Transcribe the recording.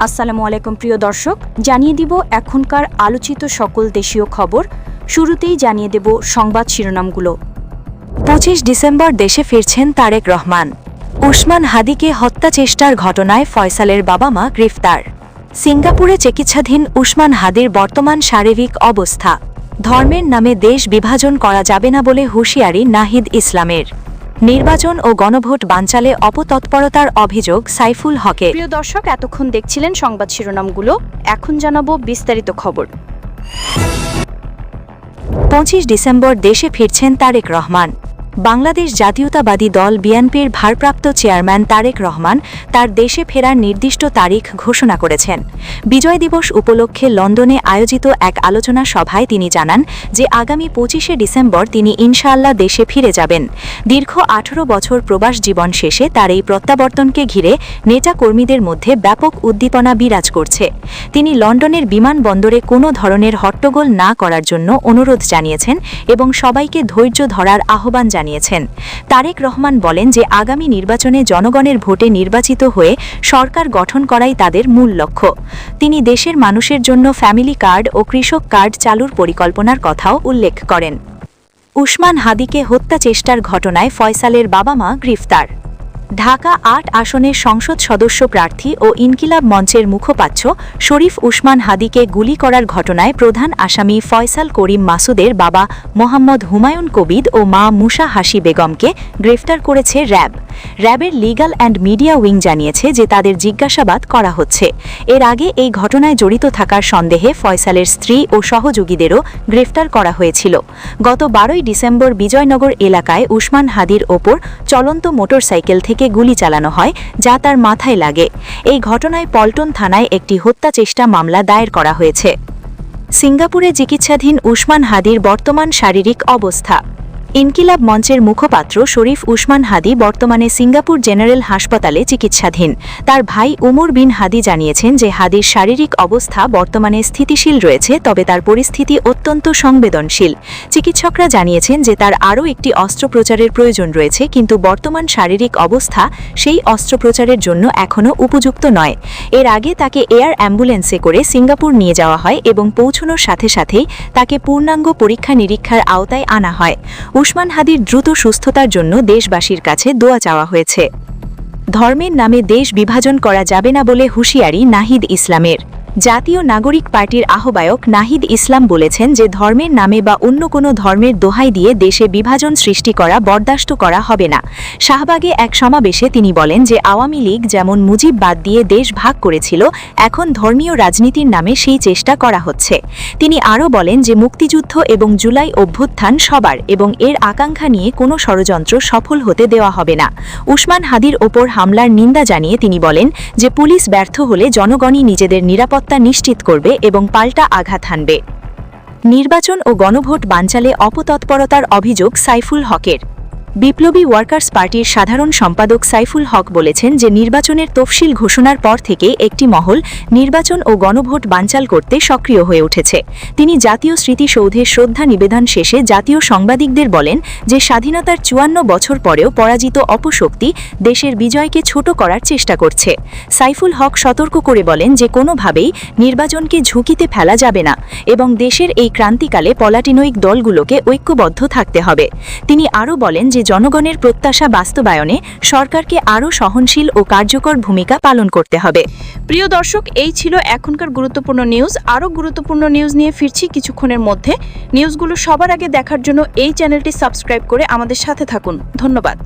আসসালামু আলাইকুম প্রিয় দর্শক, জানিয়ে দিব এখনকার আলোচিত সকল দেশীয় খবর। শুরুতেই জানিয়ে দেব সংবাদ শিরোনামগুলো। 25 ডিসেম্বর দেশে ফিরছেন তারেক রহমান। উসমান হাদিকে হত্যা চেষ্টার ঘটনায় ফয়সালের বাবা মা গ্রেফতার। সিঙ্গাপুরে চিকিৎসাধীন উসমান হাদির বর্তমান শারীরিক অবস্থা। ধর্মের নামে দেশ বিভাজন করা যাবে না বলে হুঁশিয়ারি নাহিদ ইসলামের। নির্বাচন ও গণভোট বানচালে অপতৎপরতার অভিযোগ সাইফুল হকের। প্রিয় দর্শক, এতক্ষণ দেখছিলেন সংবাদ শিরোনামগুলো, এখন জানাবো বিস্তারিত খবর। 25 ডিসেম্বর দেশে ফিরছেন তারেক রহমান। বাংলাদেশ জাতীয়তাবাদী দল বিএনপির ভারপ্রাপ্ত চেয়ারম্যান তারেক রহমান তার দেশে ফেরার নির্দিষ্ট তারিখ ঘোষণা করেছেন। বিজয় দিবস উপলক্ষে লন্ডনে আয়োজিত এক আলোচনা সভায় তিনি জানান যে আগামী 25শে ডিসেম্বর তিনি ইনশাআল্লাহ দেশে ফিরে যাবেন। দীর্ঘ 18 বছর প্রবাস জীবন শেষে তার এই প্রত্যাবর্তনকে ঘিরে নেতা কর্মীদের মধ্যে ব্যাপক উদ্দীপনা বিরাজ করছে। তিনি লন্ডনের বিমানবন্দরে কোনো ধরনের হট্টগোল না করার জন্য অনুরোধ জানিয়েছেন এবং সবাইকে ধৈর্য ধরার আহ্বান জানিয়েছেন। তারেক রহমান বলেন যে আগামী নির্বাচনে জনগণের ভোটে নির্বাচিত হয়ে সরকার গঠন করাই তাদের মূল লক্ষ্য। তিনি দেশের মানুষের জন্য ফ্যামিলি কার্ড ও কৃষক কার্ড চালুর পরিকল্পনার কথাও উল্লেখ করেন। উসমান হাদিকে হত্যা চেষ্টার ঘটনায় ফয়সালের বাবা মা গ্রেফতার। ঢাকা ৮ আসনের সংসদ সদস্য প্রার্থী ও ইনকিলাব মঞ্চের মুখপাত্র শরীফ উসমান হাদিকে গুলি করার ঘটনায় প্রধান আসামি ফয়সাল করিম মাসুদের বাবা মোহাম্মদ হুমায়ুন কবির ও মা মুসা হাসি বেগমকে গ্রেফতার করেছে র্যাব। র্যাবের লিগ্যাল অ্যান্ড মিডিয়া উইং জানিয়েছে যে তাদের জিজ্ঞাসাবাদ করা হচ্ছে। এর আগে এই ঘটনায় জড়িত থাকার সন্দেহে ফয়সালের স্ত্রী ও সহযোগীদেরও গ্রেফতার করা হয়েছিল। গত 12 ডিসেম্বর বিজয়নগর এলাকায় উসমান হাদির ওপর চলন্ত মোটরসাইকেল থেকে গুলি চালানো হয়, যা তার মাথায় লাগে। এই ঘটনায় পল্টন থানায় একটি হত্যা চেষ্টা মামলা দায়ের করা হয়েছে। সিঙ্গাপুরে চিকিৎসাধীন উসমান হাদির বর্তমান শারীরিক অবস্থা। ইনকিলাব মঞ্চের মুখপাত্র শরীফ উসমান হাদি বর্তমানে সিঙ্গাপুর জেনারেল হাসপাতালে চিকিৎসাধীন। তার ভাই উমর বিন হাদি জানিয়েছেন যে হাদির শারীরিক অবস্থা বর্তমানে স্থিতিশীল রয়েছে, তবে তার পরিস্থিতি অত্যন্ত সংবেদনশীল। চিকিৎসকরা জানিয়েছেন যে তার আরও একটি অস্ত্রোপচারের প্রয়োজন রয়েছে, কিন্তু বর্তমান শারীরিক অবস্থা সেই অস্ত্রোপচারের জন্য এখনও উপযুক্ত নয়। এর আগে তাকে এয়ার অ্যাম্বুলেন্সে করে সিঙ্গাপুর নিয়ে যাওয়া হয় এবং পৌঁছানোর সাথে সাথেই তাকে পূর্ণাঙ্গ পরীক্ষা নিরীক্ষার আওতায় আনা হয়। উসমান হাদির দ্রুত সুস্থতার জন্য দেশবাসীর কাছে দোয়া চাওয়া হয়েছে। ধর্মের নামে দেশ বিভাজন করা যাবে না বলে হুঁশিয়ারি নাহিদ ইসলামের। জাতীয় নাগরিক পার্টির আহ্বায়ক নাহিদ ইসলাম বলেছেন যে ধর্মের নামে বা অন্য কোনো ধর্মের দোহাই দিয়ে দেশে বিভাজন সৃষ্টি করা বরদাস্ত করা হবে না। শাহবাগে এক সমাবেশে তিনি বলেন যে আওয়ামী লীগ যেমন মুজিব বাদ দিয়ে দেশ ভাগ করেছিল, এখন ধর্মীয় রাজনীতির নামে সেই চেষ্টা করা হচ্ছে। তিনি আরও বলেন যে মুক্তিযুদ্ধ এবং জুলাই অভ্যুত্থান সবার এবং এর আকাঙ্ক্ষা নিয়ে কোনো ষড়যন্ত্র সফল হতে দেওয়া হবে না। উসমান হাদির ওপর হামলার নিন্দা জানিয়ে তিনি বলেন যে পুলিশ ব্যর্থ হলে জনগণই নিজেদের নিরাপত্তা নিশ্চিত করবে এবং পাল্টা আঘাত হানবে। নির্বাচন ও গণভোট বানচালে অপতৎপরতার অভিযোগ সাইফুল হকের। বিপ্লবী ওয়ার্কার্স পার্টির সাধারণ সম্পাদক সাইফুল হক বলেছেন যে নির্বাচনের তফসিল ঘোষণার পর থেকে একটি মহল নির্বাচন ও গণভোট বানচাল করতে সক্রিয় হয়ে উঠেছে। তিনি জাতীয় স্মৃতিসৌধে শ্রদ্ধা নিবেদন শেষে জাতীয় সাংবাদিকদের বলেন যে স্বাধীনতার 54 বছর পরেও পরাজিত অপশক্তি দেশের বিজয়কে ছোট করার চেষ্টা করছে। সাইফুল হক সতর্ক করে বলেন যে কোনোভাবেই নির্বাচনকে ঝুঁকিতে ফেলা যাবে না এবং দেশের এই ক্রান্তিকালে পলাটিনৈক দলগুলোকে ঐক্যবদ্ধ থাকতে হবে। তিনি আরও বলেন যে জনগণের প্রত্যাশা বাস্তবায়নে সরকারকে আরও সহনশীল ও কার্যকর ভূমিকা পালন করতে হবে। প্রিয় দর্শক, এই ছিল এখনকার গুরুত্বপূর্ণ নিউজ। আরও গুরুত্বপূর্ণ নিউজ নিয়ে ফিরছি কিছুক্ষণের মধ্যে। নিউজগুলো সবার আগে দেখার জন্য এই চ্যানেলটি সাবস্ক্রাইব করে আমাদের সাথে থাকুন। ধন্যবাদ।